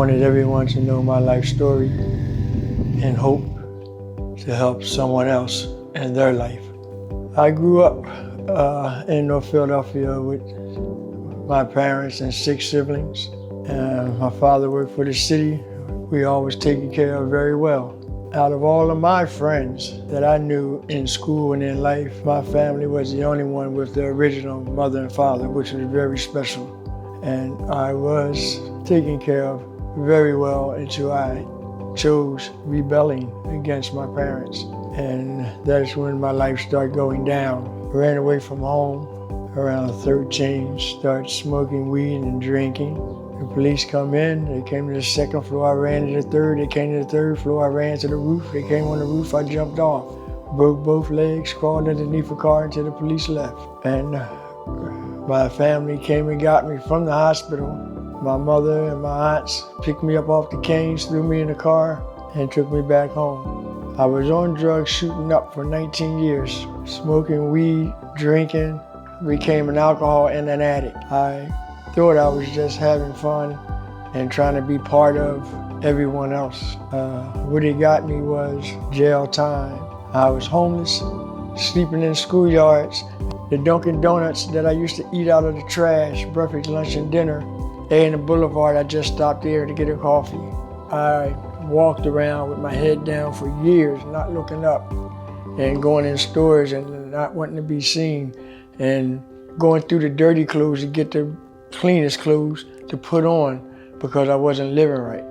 wanted everyone to know my life story and hope to help someone else in their life. I grew up in North Philadelphia with my parents and 6 siblings. My father worked for the city. We always taken care of very well. Out of all of my friends that I knew in school and in life, my family was the only one with the original mother and father, which was very special. And I was taken care of very well until I chose rebelling against my parents. And that's when my life started going down. I ran away from home around 13, started smoking weed and drinking. The police come in, they came to the 2nd floor, I ran to the 3rd, they came to the 3rd floor, I ran to the roof, they came on the roof, I jumped off. Broke both legs, crawled underneath a car until the police left. And my family came and got me from the hospital. My mother and my aunts picked me up off the canes, threw me in the car, and took me back home. I was on drugs shooting up for 19 years, smoking weed, drinking, became an alcohol and an addict. I thought I was just having fun and trying to be part of everyone else. What it got me was jail time. I was homeless, sleeping in schoolyards. The Dunkin' Donuts that I used to eat out of the trash, breakfast, lunch, and dinner, in the Boulevard, I just stopped there to get a coffee. I walked around with my head down for years, not looking up, and going in stores and not wanting to be seen, and going through the dirty clothes to get the cleanest clothes to put on because I wasn't living right.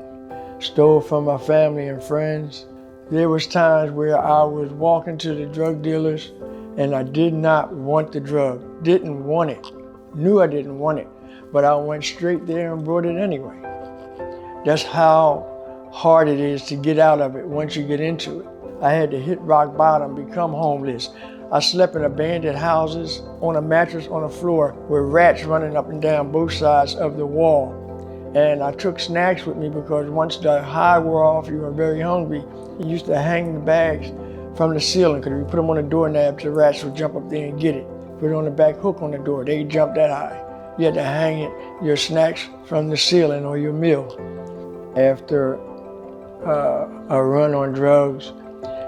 Stole from my family and friends. There was times where I was walking to the drug dealers and I did not want the drug, didn't want it, knew I didn't want it, but I went straight there and brought it anyway. That's how hard it is to get out of it once you get into it. I had to hit rock bottom, become homeless. I slept in abandoned houses on a mattress on the floor with rats running up and down both sides of the wall. And I took snacks with me because once the high wore off, you were very hungry. You used to hang the bags from the ceiling because if you put them on the doorknobs, the rats would jump up there and get it. Put it on the back hook on the door, they jump that high. You had to hang it, your snacks from the ceiling or your meal. After a run on drugs,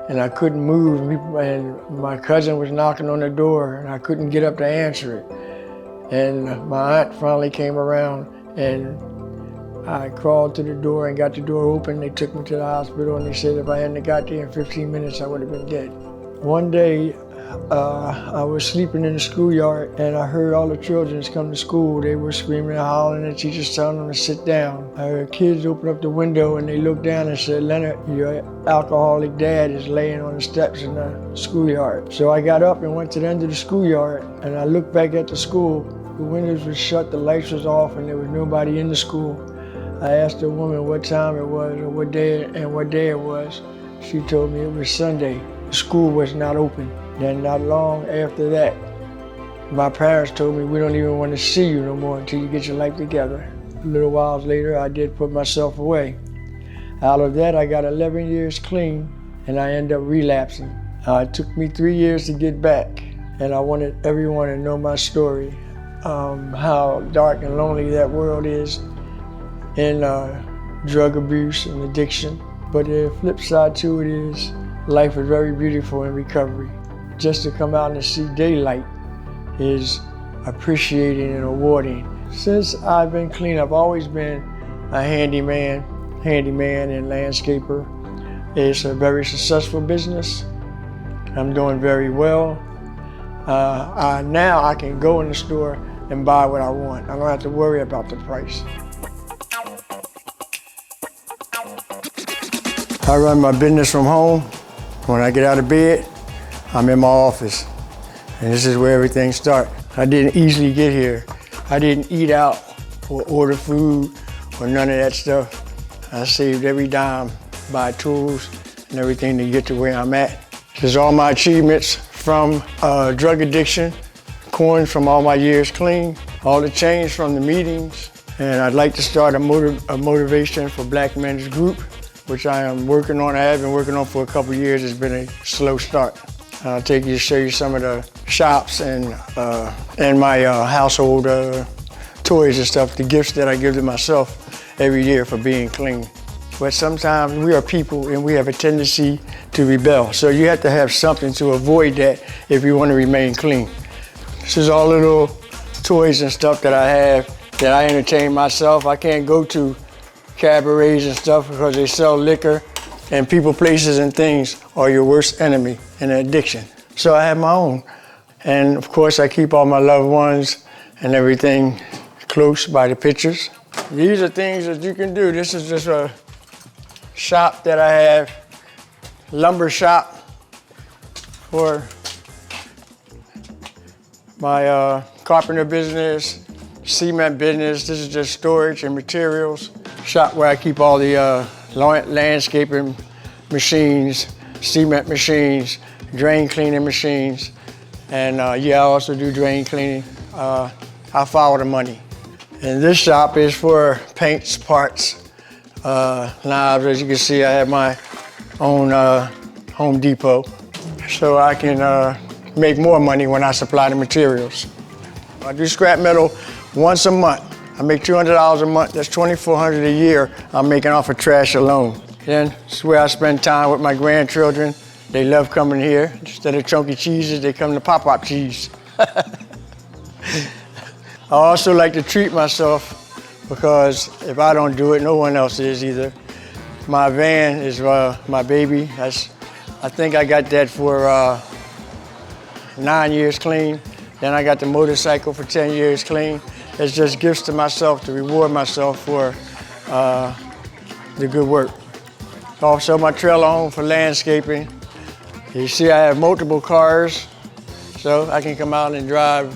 and I couldn't move, and my cousin was knocking on the door, and I couldn't get up to answer it. And my aunt finally came around, and I crawled to the door and got the door open. They took me to the hospital, and they said if I hadn't got there in 15 minutes, I would have been dead. One day, I was sleeping in the schoolyard, and I heard all the children come to school. They were screaming and hollering, and the teachers telling them to sit down. I heard kids open up the window, and they looked down and said, "Leonard, your alcoholic dad is laying on the steps in the schoolyard." So I got up and went to the end of the schoolyard, and I looked back at the school. The windows were shut, the lights was off, and there was nobody in the school. I asked the woman what time it was, or what day it was. She told me it was Sunday. The school was not open. Then not long after that, my parents told me, "We don't even want to see you no more until you get your life together." A little while later, I did put myself away. Out of that, I got 11 years clean, and I ended up relapsing. It took me 3 years to get back, and I wanted everyone to know my story, how dark and lonely that world is in drug abuse and addiction. But the flip side to it is life is very beautiful in recovery. Just to come out and see daylight is appreciating and rewarding. Since I've been clean, I've always been a handyman and landscaper. It's a very successful business. I'm doing very well. Now I can go in the store and buy what I want. I don't have to worry about the price. I run my business from home. When I get out of bed, I'm in my office, and this is where everything starts. I didn't easily get here. I didn't eat out or order food or none of that stuff. I saved every dime, buy tools and everything to get to where I'm at. This is all my achievements from drug addiction, coins from all my years clean, all the change from the meetings, and I'd like to start a motivation for Black men's group, which I am working on. I have been working on for a couple of years. It's been a slow start. I'll take you to show you some of the shops and my household toys and stuff, the gifts that I give to myself every year for being clean. But sometimes we are people and we have a tendency to rebel. So you have to have something to avoid that if you want to remain clean. This is all little toys and stuff that I have that I entertain myself. I can't go to cabarets and stuff because they sell liquor, and people, places, and things are your worst enemy and addiction. So I have my own. And of course I keep all my loved ones and everything close by the pictures. These are things that you can do. This is just a shop that I have, lumber shop for my carpenter business, cement business. This is just storage and materials. Shop where I keep all the landscaping machines, cement machines, drain cleaning machines, and yeah, I also do drain cleaning. I follow the money. And this shop is for paints, parts, knives. As you can see, I have my own Home Depot, so I can make more money when I supply the materials. I do scrap metal once a month. I make $200 a month. That's $2,400 a year I'm making off of trash alone. Then it's where I spend time with my grandchildren. They love coming here. Instead of chunky cheeses, they come to pop-up cheese. I also like to treat myself because if I don't do it, no one else is either. My van is my baby. I think I got that for 9 years clean. Then I got the motorcycle for 10 years clean. It's just gifts to myself to reward myself for the good work. Also my trailer home for landscaping. You see I have multiple cars, so I can come out and drive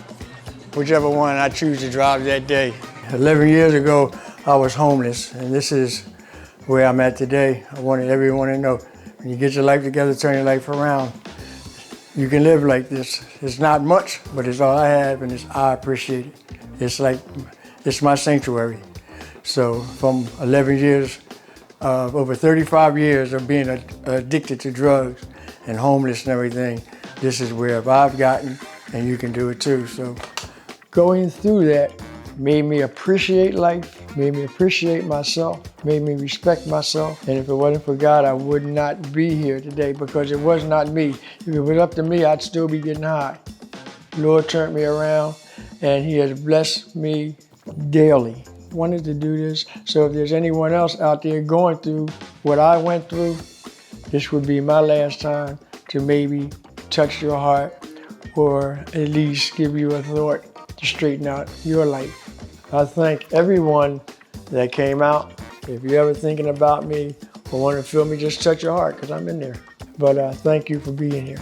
whichever one I choose to drive that day. 11 years ago, I was homeless, and this is where I'm at today. I wanted everyone to know, when you get your life together, turn your life around, you can live like this. It's not much, but it's all I have, and I appreciate it. It's my sanctuary. So from 11 years, over 35 years of being addicted to drugs and homeless and everything, this is where I've gotten, and you can do it too. So going through that made me appreciate life, made me appreciate myself, made me respect myself. And if it wasn't for God, I would not be here today, because it was not me. If it was up to me, I'd still be getting high. The Lord turned me around, and He has blessed me daily. Wanted to do this, so if there's anyone else out there going through what I went through, this would be my last time to maybe touch your heart, or at least give you a thought to straighten out your life. I thank everyone that came out. If you're ever thinking about me or want to feel me, just touch your heart, because I'm in there. But thank you for being here.